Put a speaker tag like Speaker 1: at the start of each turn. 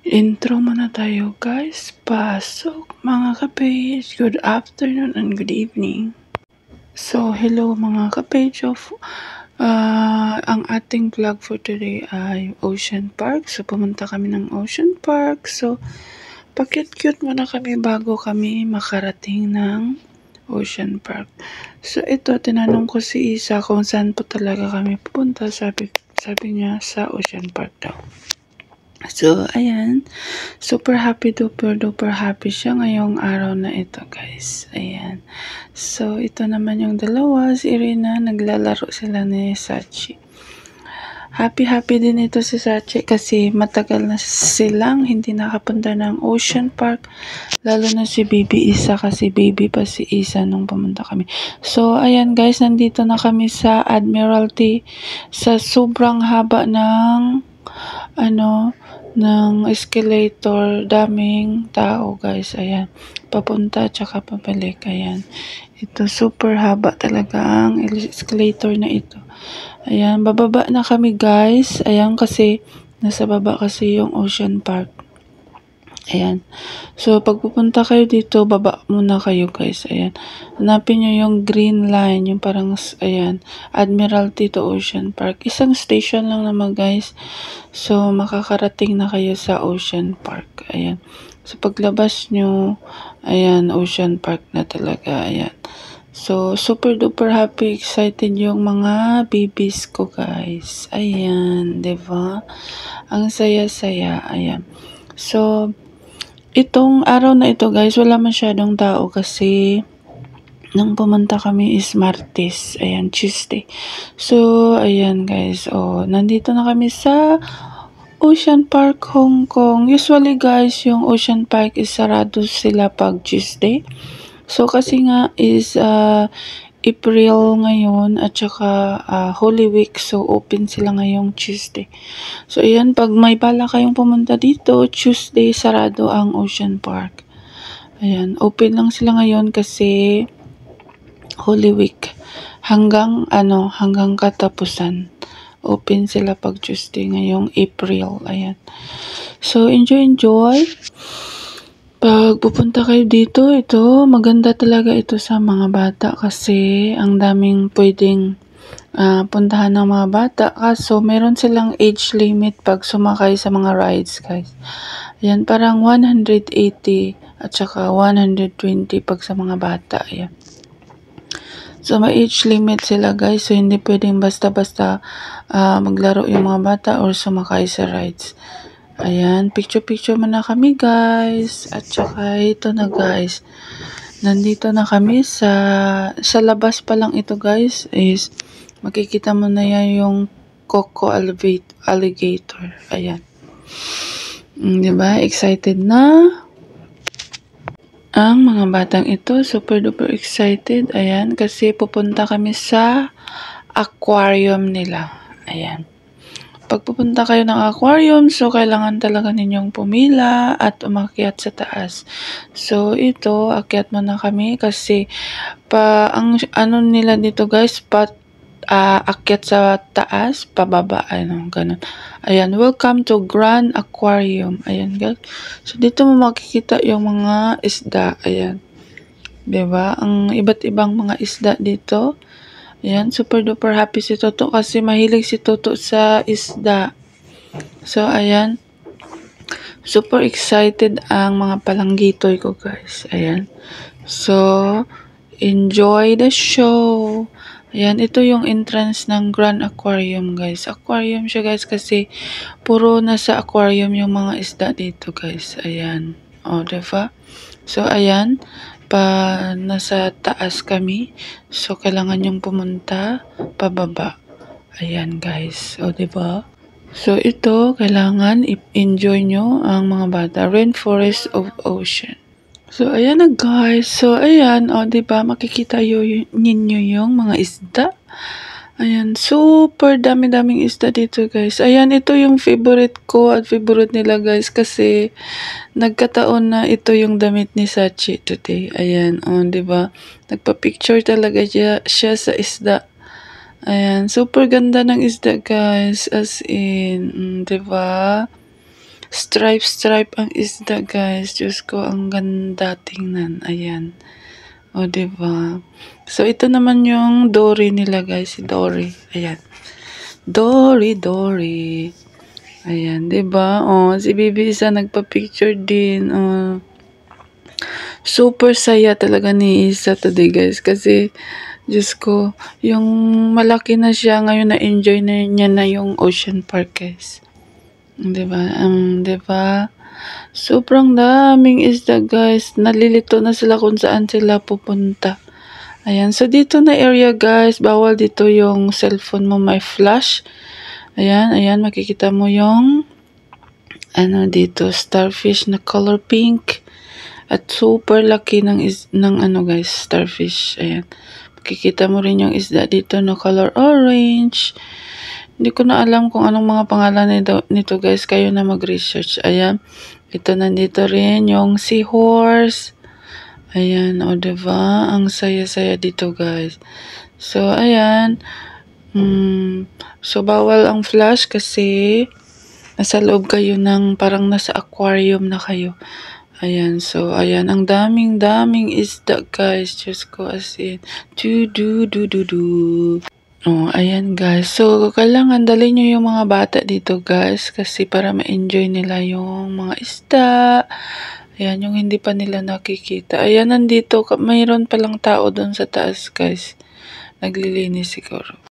Speaker 1: Intro muna tayo guys. Pasok mga ka-page. Good afternoon and good evening. So hello mga ka-page of ang ating vlog for today ay Ocean Park. So pumunta kami ng Ocean Park. So pakit-cute muna kami bago kami makarating ng Ocean Park. So ito, tinanong ko si Isa kung saan po talaga kami pupunta. Sabi niya sa Ocean Park daw. So, ayan. Super duper happy siya ngayong araw na ito, guys. Ayan. So, ito naman yung dalawa. Si Irina, naglalaro sila ni Sachi. Happy din ito si Sachi kasi matagal na silang hindi nakapunta ng Ocean Park. Lalo na si Baby Isa kasi baby pa si Isa nung pumunta kami. So, ayan guys, nandito na kami sa Admiralty. Sa sobrang haba ng ng escalator, daming tao guys, ayan, papunta tsaka pabalik, ayan, ito super haba talaga ang escalator na ito, ayan, bababa na kami guys, ayan, kasi nasa baba kasi yung Ocean Park. Ayan. So, pag pupunta kayo dito, baba muna kayo guys. Ayan. Hanapin nyo yung green line. Yung parang, ayan, Admiralty to Ocean Park. Isang station lang naman guys. So, makakarating na kayo sa Ocean Park. Ayan. So, paglabas nyo, ayan, Ocean Park na talaga. Ayan. So, super duper happy, excited yung mga babies ko guys. Ayan. Diba? Ang saya-saya. Ayan. So, itong araw na ito guys, wala masyadong tao kasi nung pumunta kami is Martes, ayan, Tuesday. So, ayan guys, nandito na kami sa Ocean Park, Hong Kong. Usually guys, yung Ocean Park is sarado sila pag Tuesday. So, kasi nga is April ngayon at saka Holy Week, so open sila ngayong Tuesday. So ayan, pag may bala kayong pumunta dito, Tuesday sarado ang Ocean Park. Ayan, open lang sila ngayon kasi Holy Week hanggang katapusan. Open sila pag Tuesday ngayong April. Ayan. So enjoy. Pag pupunta kayo dito, ito, maganda talaga ito sa mga bata kasi ang daming pwedeng puntahan ng mga bata. Kaso, meron silang age limit pag sumakay sa mga rides, guys. Ayan, parang 180 at saka 120 pag sa mga bata. Ayan. So, may age limit sila, guys. So, hindi pwedeng basta-basta maglaro yung mga bata or sumakay sa rides. Ayan, picture muna kami guys. At saka ito na guys. Nandito na kami sa labas pa lang ito guys. Is makikita mo na yan yung Coco Alligator. Ayan. Diba? Excited na ang mga batang ito. Super duper excited. Ayan. Kasi pupunta kami sa aquarium nila. Ayan. Pag pupunta kayo ng aquarium, so kailangan talaga ninyong pumila at umakyat sa taas. So ito, akyat muna kami kasi ang ano nila dito guys, akyat sa taas, pababa, ganun. Ayan, welcome to Grand Aquarium. Ayan guys. So dito mo makikita yung mga isda. Ayan. Diba? Ang iba't ibang mga isda dito. Ayan, super duper happy si Toto kasi mahilig si Toto sa isda. So, ayan. Super excited ang mga palanggitoy ko, guys. Ayan. So, enjoy the show. Ayan, ito yung entrance ng Grand Aquarium, guys. Aquarium siya, guys, kasi puro nasa aquarium yung mga isda dito, guys. Ayan. O, diba? So, ayan. Nasa taas kami. So, kailangan yung pumunta pababa. Ayan, guys. O, diba? So, ito, kailangan i-enjoy nyo ang mga bata. Rainforest of Ocean. So, ayan na, guys. So, ayan. O, diba? Makikita ninyo yung mga isda. Ayan, super dami-daming isda dito guys. Ayan, ito yung favorite ko at favorite nila guys kasi nagkataon na ito yung damit ni Sachi today. Ayan, diba? Nagpa-picture talaga siya sa isda. Ayan, super ganda ng isda guys. As in, diba? stripe ang isda, guys. Diyos ko, ang ganda tingnan. Ayan. O, diba? So, ito naman yung dory nila, guys. Si Dory. Ayan. Dory. Ayan, 'di ba? Oh, si Bibi Isa nagpa-picture din. Oh. Super saya talaga ni Isa today, guys, kasi Diyos ko, yung malaki na siya ngayon na enjoy na niya na yung Ocean Park, guys. 'Di ba? 'Di ba? Sobrang daming isda, guys. Nalilito na sila kung saan sila pupunta. Ayan, so dito na area, guys, bawal dito yung cellphone mo may flash. Ayan, makikita mo yung ano dito, starfish na color pink at super laki ng ano, guys, starfish. Ayan. Makikita mo rin yung isda dito na color orange. Hindi ko na alam kung anong mga pangalan nito, guys. Kayo na mag-research. Ayan. Ito nandito rin yung seahorse. Ayan, o diba? Ang saya-saya dito, guys. So, ayan. So, bawal ang flash kasi nasa loob kayo ng parang nasa aquarium na kayo. Ayan, so, ayan. Ang daming isda, guys. Diyos ko, as in. Oh, ayan, guys. So, kailangan dalhin nyo yung mga bata dito, guys. Kasi para ma-enjoy nila yung mga isda. Ayan, yung hindi pa nila nakikita. Ayan, nandito. Mayroon palang tao doon sa taas, guys. Naglilinis siguro.